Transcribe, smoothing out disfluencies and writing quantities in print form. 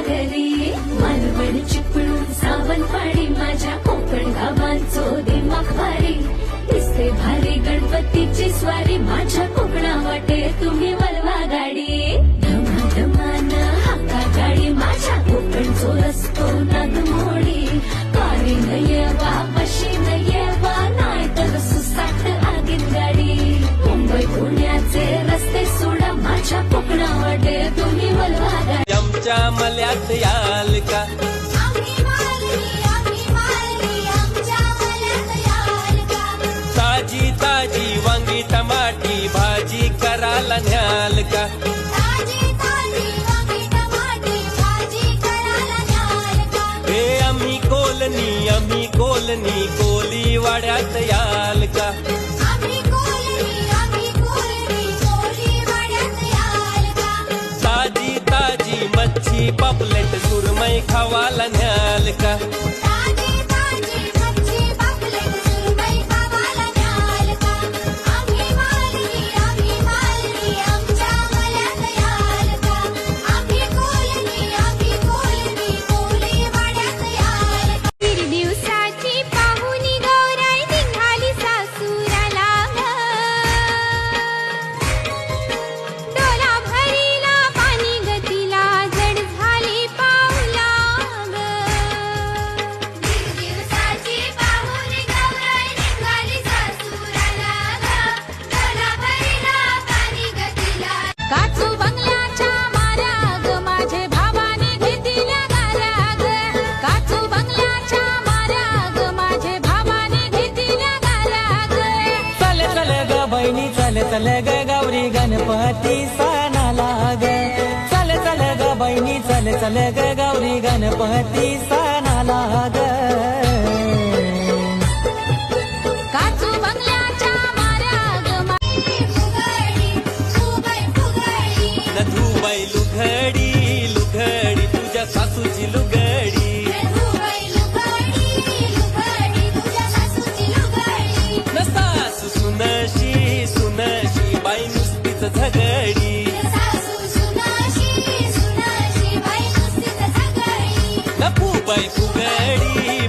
घरी मालवण चिपळूण सावंतवाडी माझ्या कोकण गावांचो दिमाग भारी दिसते भारी गणपतीची स्वारी माझ्या कोकणा वाटे तुम्ही वलवा गाडी धमाधमान हाका गाडी माझ्या कोकणचो रस्तो नागमोडी कारी नयवा बशी नयवा नाही तर सुसाट आगीन गाडी मुंबई पुण्याचे रस्ते सोडा माझ्या कोकणा वाटे तुम्ही वलवा गाडी आमच्या मल्यात याल का ताजी ताजी वांगी टमाटी भाजी करायला न्याल का हे आम्ही कोलनी कोली वाड्यात याल का ताजी ताजी मच्छी पापलेट सुरमई खावाला न्याल का चल ग गौरी गणपती सणाला ग चल ग बहिणी चल ग गौरी गणपती सणाला ग काचू बंगल्याच्या मार्याग नथुबाई लुघडी तुझ्या सासूची लुगडी न सासू सुनशी बाई नुसतीच झगडी न फुबाई फुगडी